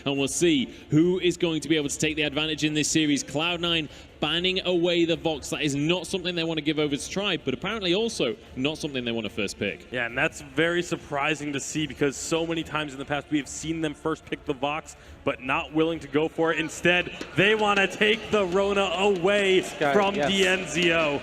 and we'll see who is going to be able to take the advantage in this series. Cloud9 banning away the Vox. That is not something they want to give over to Tribe, but apparently also not something they want to first pick. Yeah, and that's very surprising to see because so many times in the past we have seen them first pick the Vox, but not willing to go for it. Instead, they want to take the Rona away from DNZO.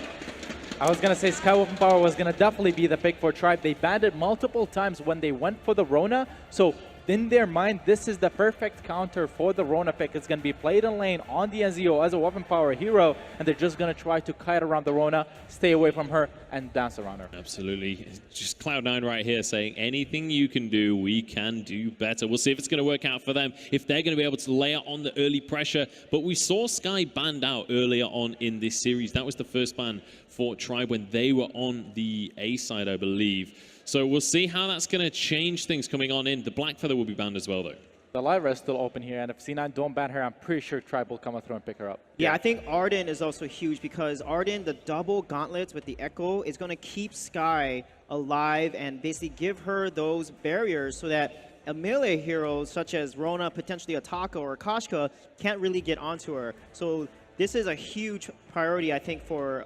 I was going to say Sky Weapon Power was going to definitely be the pick for Tribe. They banned it multiple times when they went for the Rona, so in their mind, this is the perfect counter for the Rona pick. It's going to be played in lane on the NZO as a weapon power hero, and they're just going to try to kite around the Rona, stay away from her, and dance around her. Absolutely. Just Cloud9 right here saying, anything you can do, we can do better. We'll see if it's going to work out for them, if they're going to be able to layer on the early pressure. But we saw Sky banned out earlier on in this series. That was the first ban for Tribe when they were on the A side, I believe. So we'll see how that's going to change things coming on in. The Black Feather will be banned as well, though. The Lyra is still open here, and if C9 don't ban her, I'm pretty sure Tribe will come through and pick her up. Yeah, I think Arden is also huge because Arden, the double gauntlets with the Echo, is going to keep Sky alive and basically give her those barriers so that a melee hero such as Rona, potentially a TAKA or a Koshka, can't really get onto her. So this is a huge priority, I think, for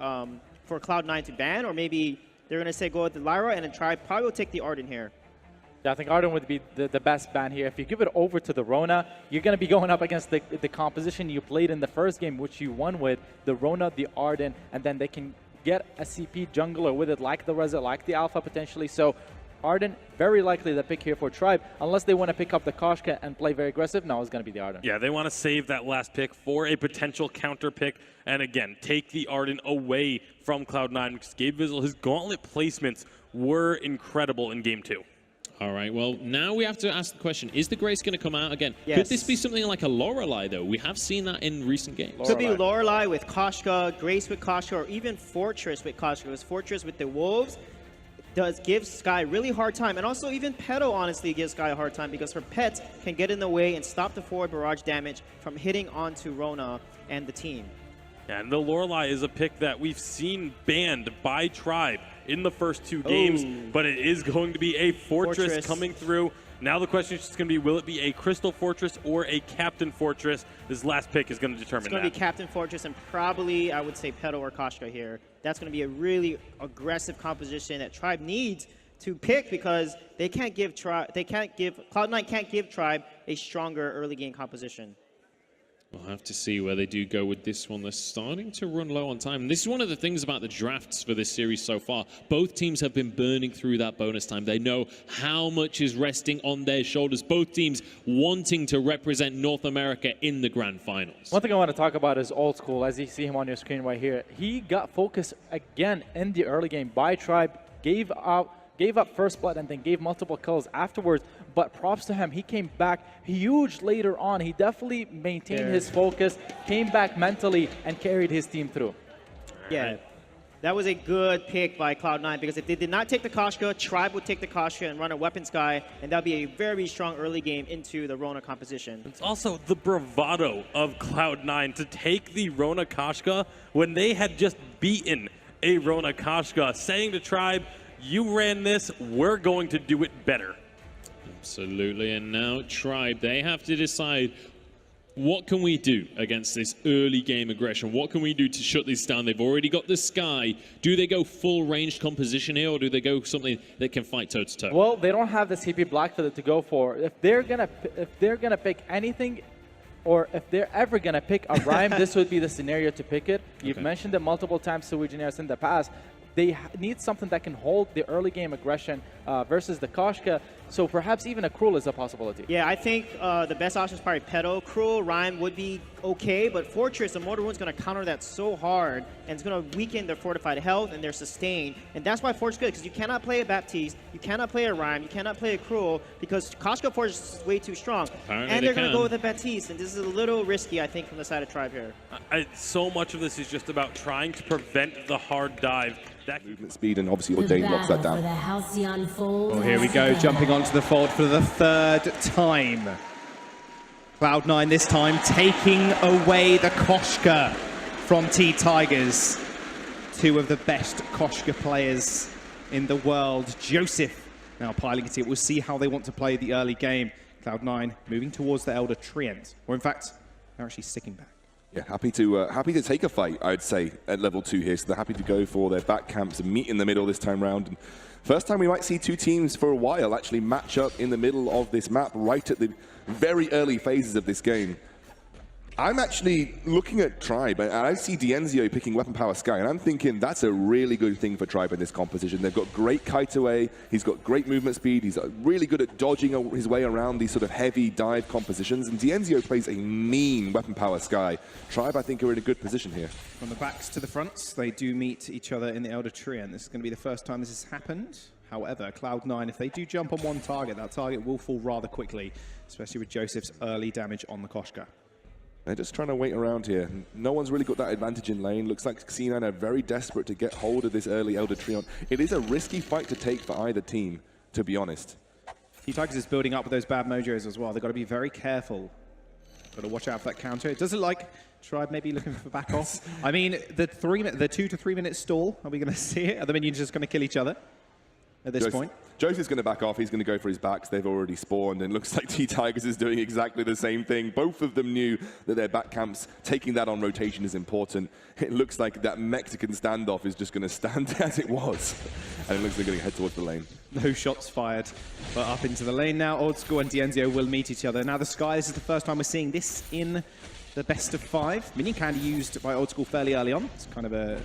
Cloud9 to ban, or maybe they're going to say go with the Lyra, and then Tribe probably will take the Arden here. Yeah, I think Arden would be the best ban here. If you give it over to the Rona, you're going to be going up against the composition you played in the first game, which you won with, the Rona, the Arden, and then they can get a CP jungler with it, like the REZA, like the Alpha potentially. So Arden, very likely the pick here for Tribe, unless they want to pick up the Koshka and play very aggressive. No, it's going to be the Arden. Yeah, they want to save that last pick for a potential counter pick, and again, take the Arden away from Cloud9 because Gabe Vizzle, his gauntlet placements were incredible in Game 2. All right, well, now we have to ask the question, is the Grace going to come out again? Yes. Could this be something like a LORELAI, though? We have seen that in recent games. Could be LORELAI with Koshka, Grace with Koshka, or even Fortress with Koshka. Because Fortress with the Wolves does give Sky really hard time. And also even Pedo honestly gives Sky a hard time because her pets can get in the way and stop the forward barrage damage from hitting onto Rona and the team. And the LORELAI is a pick that we've seen banned by Tribe in the first two games, but it is going to be a Fortress coming through. Now the question is just going to be, will it be a Crystal Fortress or a Captain Fortress? This last pick is going to determine that. It's going to be Captain Fortress and probably, I would say, Pedo or Koshka here. That's going to be a really aggressive composition that Tribe needs to pick because they can't give Cloud9 can't give Tribe a stronger early game composition. We'll have to see where they do go with this one. They're starting to run low on time. This is one of the things about the drafts for this series so far. Both teams have been burning through that bonus time. They know how much is resting on their shoulders. Both teams wanting to represent North America in the grand finals. One thing I want to talk about is Old School. As you see him on your screen right here, he got focused again in the early game by Tribe, gave up first blood and then gave multiple kills afterwards, but props to him, he came back huge later on. He definitely maintained his focus, came back mentally, and carried his team through. Yeah, that was a good pick by Cloud9 because if they did not take the Koshka, Tribe would take the Koshka and run a Weapons Guy, and that would be a very strong early game into the Rona composition. It's also the bravado of Cloud9 to take the Rona Koshka when they had just beaten a Rona Koshka, saying to Tribe, you ran this, we're going to do it better. Absolutely, and now Tribe, they have to decide, what can we do against this early game aggression? What can we do to shut this down? They've already got the Sky. Do they go full ranged composition here, or do they go something that can fight toe to toe? Well, they don't have the CP Black Feather to go for. If they're gonna pick anything, or if they're ever gonna pick a Rhyme, this would be the scenario to pick it. You've mentioned it multiple times to Engineers in the past. They need something that can hold the early game aggression versus the Koshka. So perhaps even a Cruel is a possibility. Yeah, I think the best option is probably Pedo. Cruel, Rhyme would be okay, but Fortress, the Mortar Wound's going to counter that so hard, and it's going to weaken their fortified health and their sustain. And that's why Fortress is good, because you cannot play a Baptiste, you cannot play a Rhyme, you cannot play a Cruel, because Koshka Fortress is way too strong. Apparently and they're going to go with a Baptiste, and this is a little risky, I think, from the side of Tribe here. So much of this is just about trying to prevent the hard dive. That movement speed, and obviously Ordain locks that down. Well, here we go, jumping onto the fold for the third time. Cloud9 this time taking away the Koshka from T-Tigers. Two of the best Koshka players in the world. Joseph now piling it in. We'll see how they want to play the early game. Cloud9 moving towards the Elder Treant, or in fact, they're actually sticking back. Yeah, happy to take a fight, I'd say, at level 2 here. So they're happy to go for their back camps and meet in the middle this time round. And first time we might see two teams for a while actually match up in the middle of this map, right at the very early phases of this game. I'm actually looking at Tribe, and I see Dienzio picking Weapon Power Sky, and I'm thinking that's a really good thing for Tribe in this composition. They've got great kite away, he's got great movement speed, he's really good at dodging his way around these sort of heavy dive compositions, and Dienzio plays a mean Weapon Power Sky. Tribe, I think, are in a good position here. From the backs to the fronts, they do meet each other in the Elder Treant. This is going to be the first time this has happened. However, Cloud9, if they do jump on one target, that target will fall rather quickly, especially with Joseph's early damage on the Koshka. They're just trying to wait around here. No one's really got that advantage in lane. Looks like C9 are very desperate to get hold of this early Elder Treant. It is a risky fight to take for either team, to be honest. T-Tigers is building up with those bad mojos as well. They've got to be very careful. Got to watch out for that counter. It doesn't like Tribe maybe looking for back off. I mean, the 2 to 3 minute stall, are we going to see it? Are the minions just going to kill each other at this point? Joseph's going to back off. He's going to go for his backs. They've already spawned, and looks like T-Tigers is doing exactly the same thing. Both of them knew that their back camps, taking that on rotation is important. It looks like that Mexican standoff is just going to stand as it was. And it looks like they're going to head towards the lane. No shots fired, but up into the lane now. Old School and Dienzio will meet each other. Now the Sky, this is the first time we're seeing this in the best of 5. Minion candy used by Old School fairly early on. It's kind of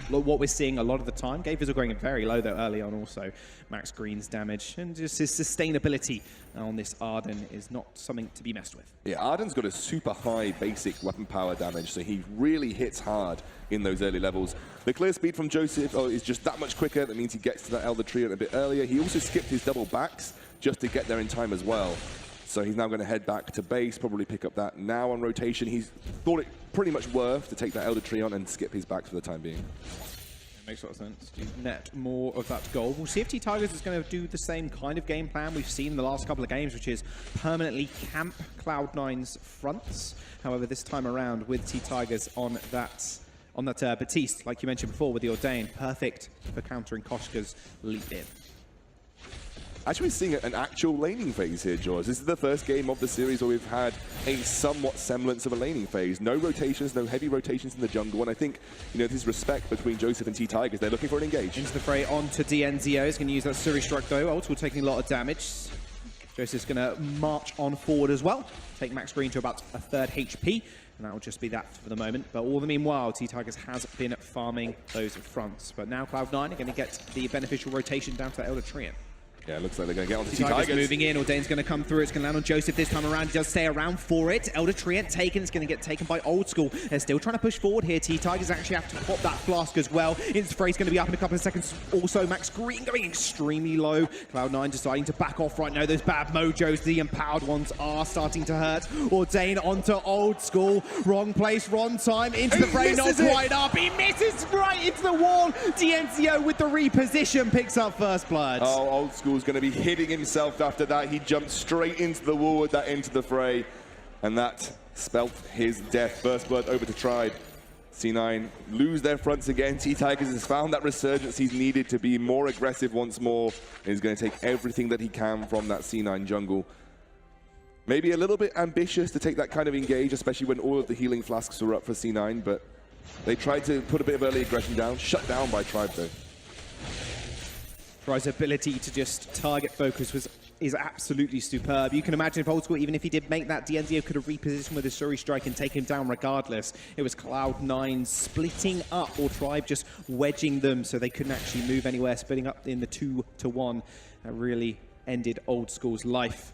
what we're seeing a lot of the time. Gave Visual going very low though early on also. Max Green's damage and just his sustainability on this Arden is not something to be messed with. Yeah, Arden's got a super high basic weapon power damage, so he really hits hard in those early levels. The clear speed from Joseph is just that much quicker. That means he gets to that Elder Treant a bit earlier. He also skipped his double backs just to get there in time as well. So he's now going to head back to base, probably pick up that now on rotation. He's thought it pretty much worth to take that Elder Treant and skip his backs for the time being. It makes a lot of sense to net more of that gold. We'll see if T-Tigers is going to do the same kind of game plan we've seen in the last couple of games, which is permanently camp Cloud9's fronts. However, this time around with T-Tigers on that Baptiste, like you mentioned before with the Ordain, perfect for countering Koshka's leap in. Actually seeing an actual laning phase here, George. This is the first game of the series where we've had a somewhat semblance of a laning phase. No rotations, no heavy rotations in the jungle, and I think, you know, this respect between Joseph and T-Tigers. They're looking for an engage. Into the fray onto Dienzio. He's going to use that Suri Strike though. Ult will taking a lot of damage. Joseph's going to march on forward as well. Take Max Green to about a third HP. And that will just be that for the moment. But all the meanwhile, T-Tigers has been farming those fronts. But now Cloud9 are going to get the beneficial rotation down to the Elder Treant. Yeah, it looks like they're going to get onto T-Tigers moving in. Ordain's going to come through. It's going to land on Joseph this time around. He does stay around for it. Elder Treant taken. It's going to get taken by Old School. They're still trying to push forward here. T-Tigers actually have to pop that flask as well. Insta Fray's going to be up in a couple of seconds. Also, Max Green going extremely low. Cloud9 deciding to back off right now. Those bad mojos, the empowered ones, are starting to hurt. Ordain onto Old School. Wrong place, wrong time. Into the fray, not quite up. He misses right into the wall. Dienzio with the reposition picks up first blood. Oh, Old School's going to be hitting himself after that. He jumped straight into the wall with that into the fray, and that spelt his death. First blood over to Tribe. C9 lose their fronts again. T-Tigers has found that resurgence he's needed to be more aggressive once more, and he's going to take everything that he can from that C9 jungle. Maybe a little bit ambitious to take that kind of engage, especially when all of the healing flasks were up for C9, but they tried to put a bit of early aggression down. Shut down by Tribe though. Tribe's ability to just target focus is absolutely superb. You can imagine if Old School, even if he did make that, Dienzio could have repositioned with his Suri Strike and take him down regardless. It was Cloud9 splitting up, or Tribe just wedging them so they couldn't actually move anywhere, splitting up in the 2-to-1. That really ended Old School's life.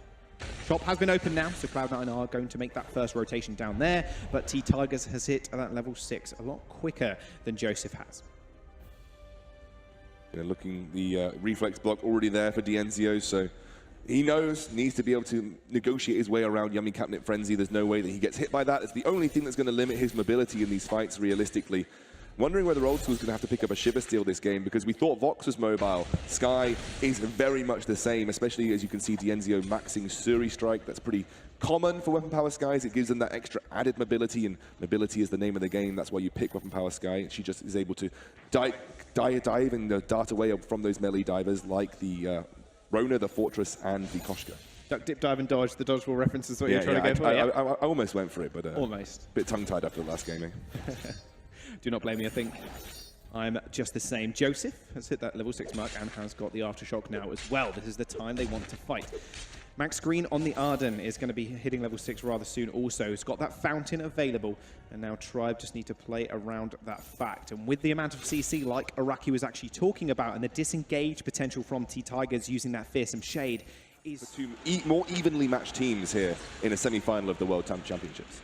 Shop has been opened now, so Cloud9 are going to make that first rotation down there, but T-Tigers has hit at that level 6 a lot quicker than Joseph has. Looking, the reflex block already there for Dienzio, so he needs to be able to negotiate his way around Yummy Catnip Frenzy. There's no way that he gets hit by that. It's the only thing that's going to limit his mobility in these fights realistically. Wondering whether Old School's going to have to pick up a Shiver Steel this game, because we thought Vox was mobile. Sky is very much the same, especially as you can see Dienzio maxing Suri Strike. That's pretty common for Weapon Power Skies. It gives them that extra added mobility, and mobility is the name of the game. That's why you pick Weapon Power Sky. She just is able to dive and dart away from those melee divers like the Rona, the Fortress, and the Koshka. Duck, dip, dive, and dodge. The dodgeball reference is what you're trying to go for. I almost went for it, but almost. Bit tongue-tied after the last game. Do not blame me, I think. I'm just the same. Joseph has hit that level 6 mark and has got the Aftershock now as well. This is the time they want to fight. Max Green on the Arden is going to be hitting level 6 rather soon also. He's got that fountain available, and now Tribe just need to play around that fact. And with the amount of CC, like Araki was actually talking about, and the disengage potential from T-Tigers using that Fearsome Shade, is two more evenly matched teams here in a semi-final of the World Championships.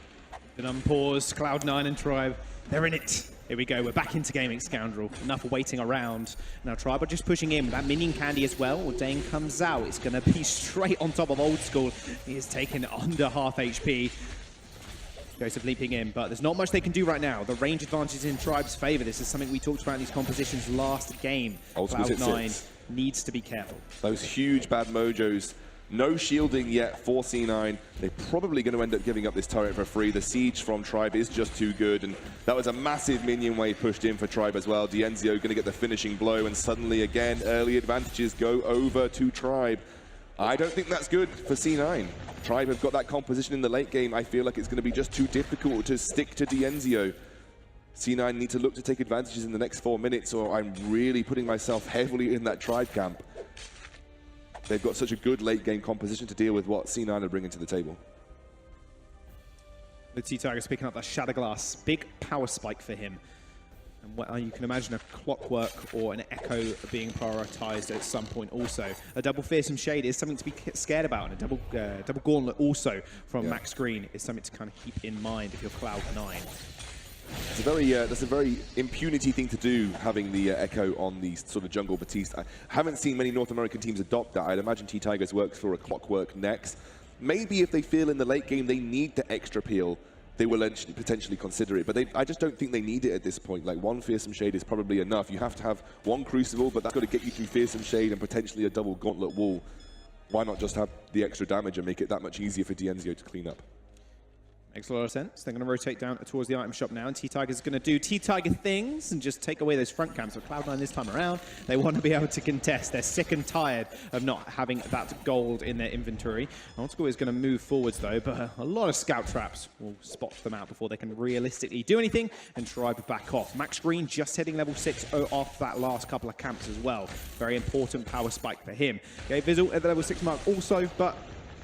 an unpause. Cloud9 and Tribe, they're in it. Here we go, we're back into gaming, Scoundrel. Enough waiting around. Now Tribe are just pushing in with that minion candy as well. Dane comes out, it's gonna be straight on top of Old School. He is taken under half HP. Joseph leaping in, but there's not much they can do right now. The range advantage is in Tribe's favor. This is something we talked about in these compositions last game. Cloud9 needs to be careful. Those huge bad mojos. No shielding yet for C9. They're probably going to end up giving up this turret for free. The siege from Tribe is just too good, and that was a massive minion wave pushed in for Tribe as well. Dienzio going to get the finishing blow, and suddenly again, early advantages go over to Tribe. I don't think that's good for C9. Tribe have got that composition in the late game. I feel like it's going to be just too difficult to stick to Dienzio. C9 need to look to take advantages in the next 4 minutes, or I'm really putting myself heavily in that Tribe camp. They've got such a good late game composition to deal with what C9 are bringing to the table. The T-Tigers picking up that Shatter Glass. Big power spike for him. And what, you can imagine a Clockwork or an Echo being prioritized at some point also. A double Fearsome Shade is something to be scared about, and a double Gauntlet also from Max Green is something to kind of keep in mind if you're Cloud9. That's a very impunity thing to do, having the Echo on the sort of jungle Baptiste. I haven't seen many North American teams adopt that. I'd imagine T-Tigers works for a Clockwork next. Maybe if they feel in the late game they need the extra peel, they will potentially consider it. But I just don't think they need it at this point. Like, one Fearsome Shade is probably enough. You have to have one Crucible, but that's got to get you through Fearsome Shade and potentially a double Gauntlet wall. Why not just have the extra damage and make it that much easier for Dienzio to clean up? Makes a lot of sense. They're going to rotate down towards the item shop now, and T-Tiger is going to do T-Tiger things and just take away those front camps. But Cloud9 this time around, they want to be able to contest. They're sick and tired of not having that gold in their inventory. Old School is going to move forwards though, but a lot of scout traps will spot them out before they can realistically do anything and Tribe back off. Max Green just hitting level 6 off that last couple of camps as well. Very important power spike for him. Okay, Vizzle at the level 6 mark also, but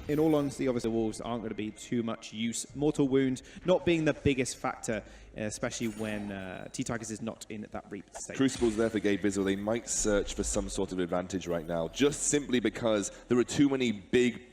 in all honesty, obviously, the Wolves aren't going to be too much use. Mortal Wound not being the biggest factor, especially when T-Tigers is not in that Reap state. Crucible's there for Gabe Vizzle. They might search for some sort of advantage right now, just simply because there are too many big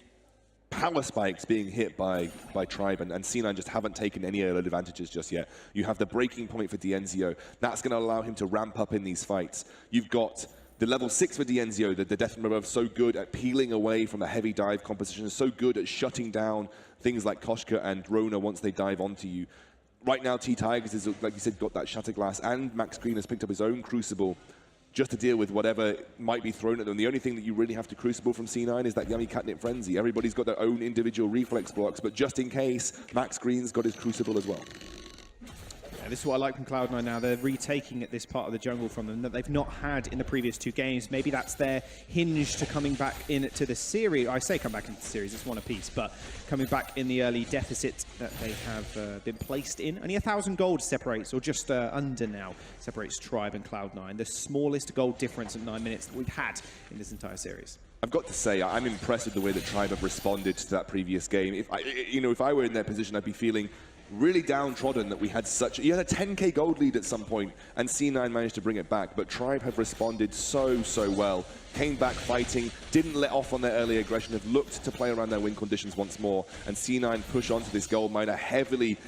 power spikes being hit by Tribe, and C9 just haven't taken any early advantages just yet. You have the breaking point for Dienzio. That's going to allow him to ramp up in these fights. You've got the level 6 for Dienzio, the Death Rebuff, so good at peeling away from a heavy dive composition, so good at shutting down things like Koshka and Rona once they dive onto you. Right now, T-Tigers is, like you said, got that Shatter Glass, and Max Green has picked up his own Crucible just to deal with whatever might be thrown at them. The only thing that you really have to Crucible from C9 is that Yummy Catnip Frenzy. Everybody's got their own individual reflex blocks, but just in case, Max Green's got his Crucible as well. Yeah, this is what I like from Cloud9 now. They're retaking at this part of the jungle from them that they've not had in the previous 2 games. Maybe that's their hinge to coming back into the series. I say come back into the series, it's one apiece, but coming back in the early deficit that they have been placed in. Only 1,000 gold separates, or just under now, separates Tribe and Cloud9. The smallest gold difference in 9 minutes that we've had in this entire series. I've got to say, I'm impressed with the way that Tribe have responded to that previous game. If I were in their position, I'd be feeling really downtrodden that we had such... You had a 10k gold lead at some point, and C9 managed to bring it back, but Tribe have responded so well. Came back fighting, didn't let off on their early aggression, have looked to play around their win conditions once more, and C9 push onto this gold mine. A heavily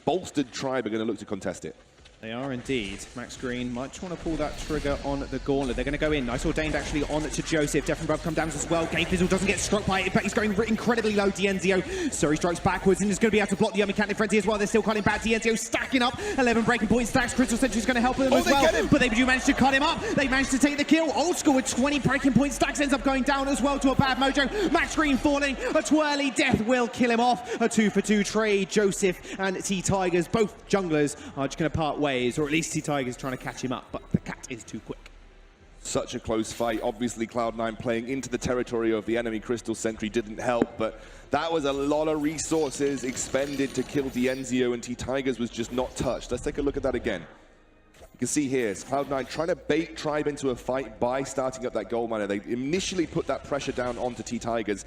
bolstered Tribe are going to look to contest it. They are indeed. Max Green might want to pull that trigger on the Gauntlet. They're going to go in. I saw Dane actually on to Joseph. Death Rebuff come down as well. Gabe Vizzle doesn't get struck by it, but he's going incredibly low. Dienzio, so he strikes backwards and is going to be able to block the Yummy Catnip Frenzy as well. They're still cutting back. Dienzio stacking up 11 breaking point stacks. Crystal Sentry's going to help them as well. But they do manage to cut him up. They managed to take the kill. Old School with 20 breaking point stacks ends up going down as well to a bad mojo. Max Green falling. A twirly death will kill him off. A 2-for-2 trade. Joseph and T-Tigers, both junglers, are just going to part ways, or at least T-Tigers trying to catch him up, but the cat is too quick. Such a close fight. Obviously, Cloud9 playing into the territory of the enemy Crystal Sentry didn't help, but that was a lot of resources expended to kill Dienzio, and T-Tigers was just not touched. Let's take a look at that again. You can see here, it's Cloud9 trying to bait Tribe into a fight by starting up that gold miner. They initially put that pressure down onto T-Tigers.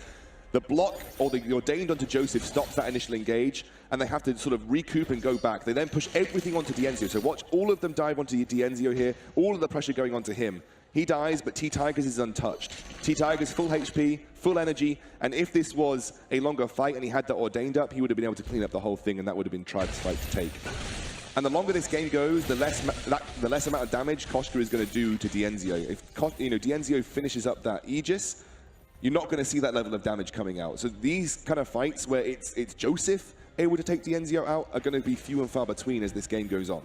The block, or the ordained onto Joseph, stops that initial engage, and they have to sort of recoup and go back. They then push everything onto Dienzio. So watch all of them dive onto Dienzio here, all of the pressure going onto him. He dies, but T-Tigers is untouched. T-Tigers full HP, full energy, and if this was a longer fight and he had that ordained up, he would have been able to clean up the whole thing, and that would have been Tribe's fight to take. And the longer this game goes, the less amount of damage Koshka is going to do to Dienzio. If Dienzio finishes up that Aegis, you're not going to see that level of damage coming out. So these kind of fights where it's Joseph able to take Dienzio out are going to be few and far between as this game goes on.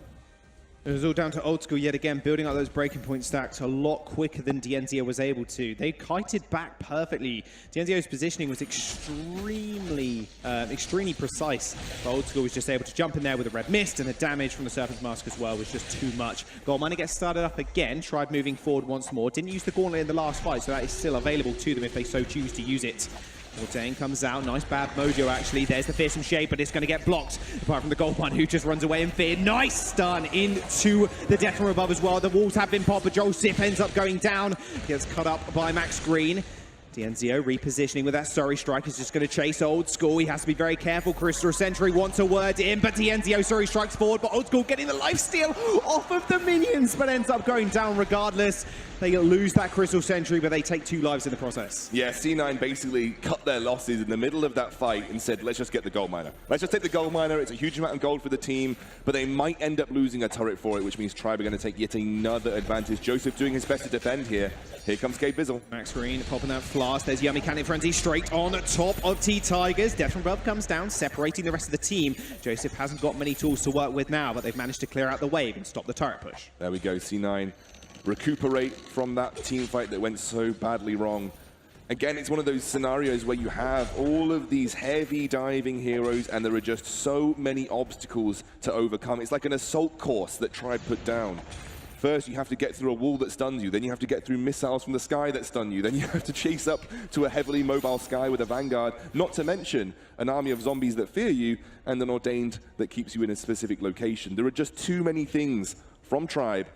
It was all down to Old School yet again, building up those breaking point stacks a lot quicker than Dienzio was able to. They kited back perfectly. Dienzio's positioning was extremely precise. But Old School was just able to jump in there with a red mist, and the damage from the Serpent's Mask as well was just too much. Gold Miner gets started up again, tried moving forward once more. Didn't use the Gauntlet in the last fight, so that is still available to them if they so choose to use it. Ordain comes out, nice bad mojo actually. There's the fearsome shade, but it's going to get blocked. Apart from the gold one who just runs away in fear. Nice stun into the death from above as well. The walls have been popped, but Joseph ends up going down. Gets cut up by Max Green. Dienzio repositioning with that Sorry Strike. Is just going to chase Old School. He has to be very careful. Crystal Sentry wants a word in, but Dienzio Sorry Strikes forward, but Old School getting the lifesteal off of the minions, but ends up going down regardless. They lose that Crystal Sentry, but they take 2 lives in the process. Yeah, C9 basically cut their losses in the middle of that fight and said, let's just get the gold miner. Let's just take the gold miner. It's a huge amount of gold for the team, but they might end up losing a turret for it, which means Tribe are going to take yet another advantage. Joseph doing his best to defend here. Here comes Gabe Bizzle. Max Green popping that flask. There's Yummy Cannon Frenzy straight on top of T-Tigers. Death from above comes down, separating the rest of the team. Joseph hasn't got many tools to work with now, but they've managed to clear out the wave and stop the turret push. There we go, C9 recuperate from that team fight that went so badly wrong. Again, it's one of those scenarios where you have all of these heavy diving heroes and there are just so many obstacles to overcome. It's like an assault course that Tribe put down. First, you have to get through a wall that stuns you. Then you have to get through missiles from the sky that stun you. Then you have to chase up to a heavily mobile sky with a Vanguard, not to mention an army of zombies that fear you and an Ordained that keeps you in a specific location. There are just too many things from Tribe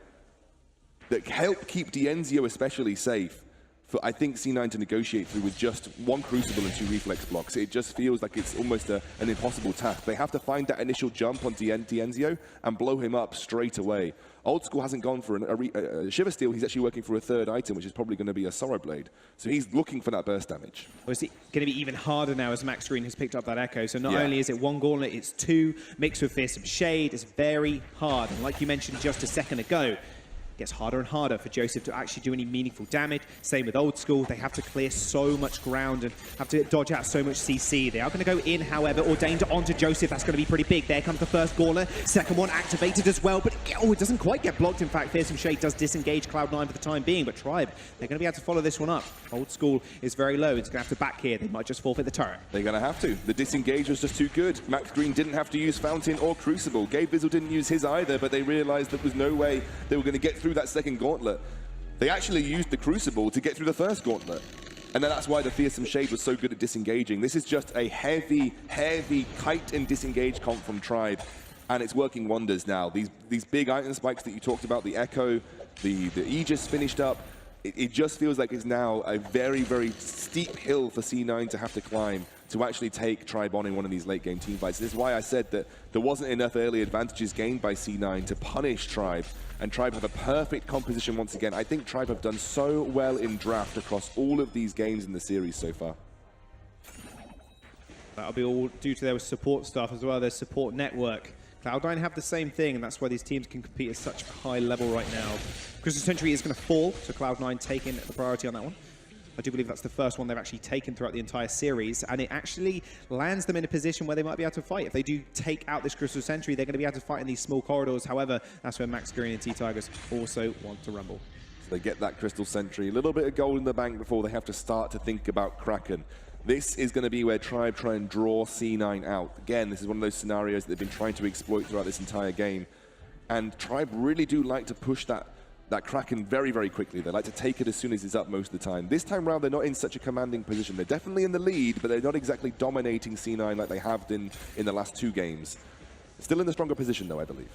that help keep Dienzio especially safe for, I think, C9 to negotiate through with just 1 Crucible and 2 Reflex blocks. It just feels like it's almost an impossible task. They have to find that initial jump on Dienzio and blow him up straight away. Old School hasn't gone for a Shiver Steel. He's actually working for a 3rd item, which is probably going to be a Sorrow Blade. So he's looking for that burst damage. Well, it's going to be even harder now as Max Green has picked up that Echo. So not only is it 1 Gauntlet, it's 2 mixed with Fearsome Shade. It's very hard. And like you mentioned just a second ago, it gets harder and harder for Joseph to actually do any meaningful damage. Same with Old School. They have to clear so much ground and have to dodge out so much CC. They are going to go in, however, Ordained onto Joseph. That's going to be pretty big. There comes the first Gauntlet. Second one activated as well, but it doesn't quite get blocked. In fact, Fearsome Shade does disengage Cloud9 for the time being, but Tribe, they're going to be able to follow this one up. Old School is very low. It's going to have to back here. They might just forfeit the turret. They're going to have to. The disengage was just too good. Max Green didn't have to use Fountain or Crucible. Gabe Bizzle didn't use his either, but they realized there was no way they were going to get through that second Gauntlet. They actually used the Crucible to get through the first Gauntlet. And then that's why the Fearsome Shade was so good at disengaging. This is just a heavy, heavy kite and disengage comp from Tribe. And it's working wonders now. These big item spikes that you talked about, the Echo, the Aegis finished up, it just feels like it's now a very, very steep hill for C9 to have to climb to actually take Tribe on in one of these late game team fights. This is why I said that there wasn't enough early advantages gained by C9 to punish Tribe, and Tribe have a perfect composition once again. I think Tribe have done so well in draft across all of these games in the series so far. That'll be all due to their support staff as well, their support network. Cloud9 have the same thing, and that's why these teams can compete at such a high level right now. Crystal Sentry is going to fall, so Cloud9 taking the priority on that one. I do believe that's the first one they've actually taken throughout the entire series, and it actually lands them in a position where they might be able to fight. If they do take out this Crystal Sentry, they're going to be able to fight in these small corridors. However, that's where Max Green and T-Tigers also want to rumble. So they get that Crystal Sentry, a little bit of gold in the bank before they have to start to think about Kraken. This is going to be where Tribe try and draw C9 out. Again, this is one of those scenarios that they've been trying to exploit throughout this entire game. And Tribe really do like to push that that Kraken very, very quickly. They like to take it as soon as it's up most of the time. This time around, they're not in such a commanding position. They're definitely in the lead, but they're not exactly dominating C9 like they have been in the last 2 games. Still in the stronger position, though, I believe.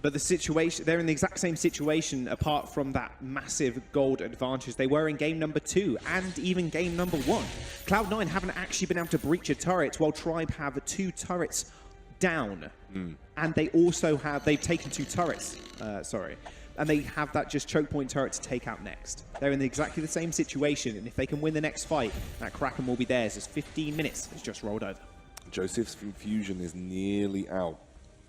But the situation, they're in the exact same situation apart from that massive gold advantage they were in game number 2 and even game number 1. Cloud9 haven't actually been able to breach a turret while Tribe have 2 turrets down. And they also have, they've taken 2 turrets, and they have that just choke point turret to take out next. They're in exactly the same situation, and if they can win the next fight, that Kraken will be theirs as 15 minutes has just rolled over. Joseph's Infusion is nearly out.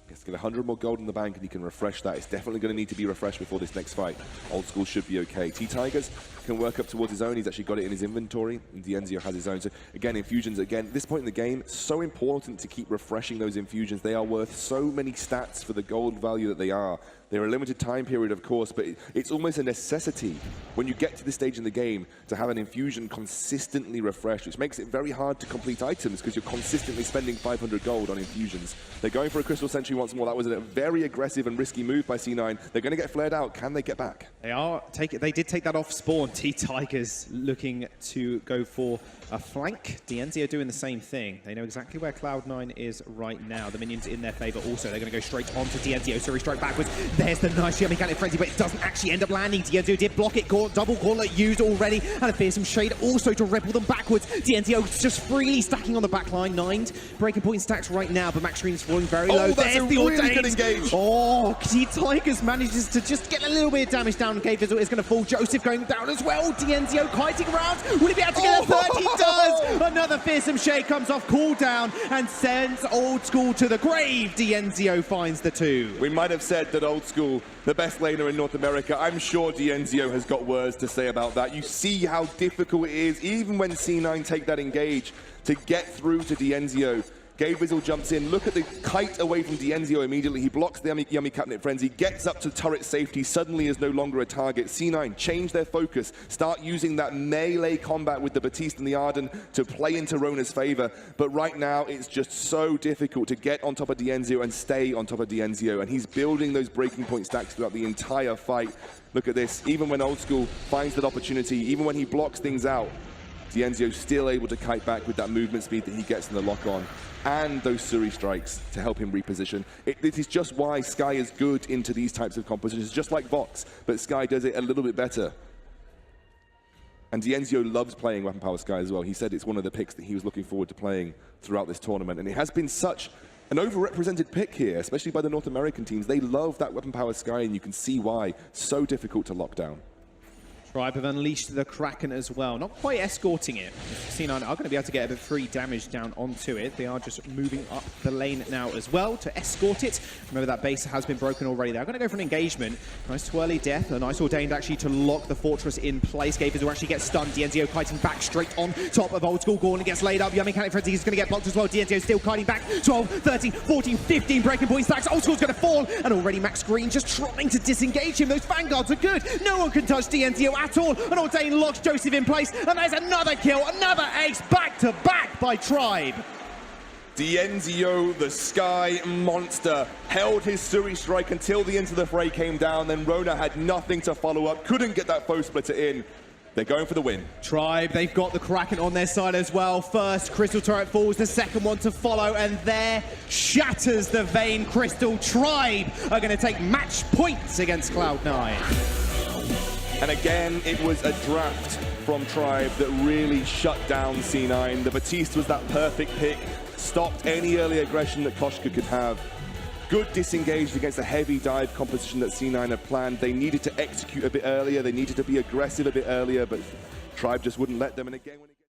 He has to get 100 more gold in the bank and he can refresh that. It's definitely going to need to be refreshed before this next fight. Old School should be okay. T-Tigers can work up towards his own. He's actually got it in his inventory, and Dienzio has his own. So again, infusions, again, at this point in the game, so important to keep refreshing those infusions. They are worth so many stats for the gold value that they are. They're a limited time period, of course, but it's almost a necessity when you get to this stage in the game to have an infusion consistently refreshed, which makes it very hard to complete items because you're consistently spending 500 gold on infusions. They're going for a Crystal Sentry once more. That was a very aggressive and risky move by C9. They're going to get flared out. Can they get back? They did take that off spawn. T-Tigers looking to go for a flank. Dienzio doing the same thing. They know exactly where Cloud9 is right now. The minions in their favor also. They're going to go straight onto Dienzio. Sorry, strike backwards. There's the nice Yummy Cannon Frenzy, but it doesn't actually end up landing. Dienzio did block it. Double Gauntlet used already. And a Fearsome Shade also to ripple them backwards. Dienzio just freely stacking on the backline. 9 breaking point stacks right now, but Max Green is falling very low. That's There's the really good engage. Oh, T-Tigers manages to just get a little bit of damage down. K-Fizzle is going to fall. Joseph going down as well. Dienzio kiting around. Will he be able to get a third? He does! Another Fearsome Shade comes off cooldown and sends Old School to the grave. Dienzio finds the 2. We might have said that Old School, the best laner in North America. I'm sure Dienzio has got words to say about that. You see how difficult it is, even when C9 take that engage, to get through to Dienzio. Gabriel jumps in. Look at the kite away from Dienzio immediately. He blocks the Yummy Catnip Frenzy, gets up to turret safety, suddenly is no longer a target. C9 change their focus, start using that melee combat with the Baptiste and the Arden to play into Rona's favor. But right now, it's just so difficult to get on top of Dienzio and stay on top of Dienzio. And he's building those breaking point stacks throughout the entire fight. Look at this. Even when Old School finds that opportunity, even when he blocks things out, Dienzio's still able to kite back with that movement speed that he gets in the lock-on, and those Suri strikes to help him reposition. It is just why Sky is good into these types of compositions, just like Vox, but Sky does it a little bit better. And Dienzio loves playing Weapon Power Sky as well. He said it's one of the picks that he was looking forward to playing throughout this tournament, and it has been such an overrepresented pick here, especially by the North American teams. They love that Weapon Power Sky, and you can see why. So difficult to lock down. Tribe have unleashed the Kraken as well. Not quite escorting it. C9 are going to be able to get a bit of free damage down onto it. They are just moving up the lane now as well to escort it. Remember that base has been broken already. They're going to go for an engagement. Nice twirly death. A nice Ordained actually to lock the fortress in place. Gavers will actually get stunned. Dienzio kiting back straight on top of Old School. Gauntlet gets laid up. Yummy Cannon Frenzy is going to get blocked as well. Dienzio still kiting back. 12, 13, 14, 15 breaking point stacks. Old School's going to fall. And already Max Green just trying to disengage him. Those Vanguards are good. No one can touch Dienzio at all. And Ordained locks Joseph in place, and there's another kill, another ace, back-to-back by Tribe. Dienzio, the Sky Monster, held his Suri strike until the Into the Fray came down, then Rona had nothing to follow up, couldn't get that foe splitter in. They're going for the win. Tribe, they've got the Kraken on their side as well. First Crystal Turret falls, the second one to follow, and there shatters the Vayne Crystal. Tribe are going to take match points against Cloud9. And again, it was a draft from Tribe that really shut down C9. The Baptiste was that perfect pick, stopped any early aggression that Koshka could have. Good disengaged against a heavy dive composition that C9 had planned. They needed to execute a bit earlier, they needed to be aggressive a bit earlier, but Tribe just wouldn't let them. And again,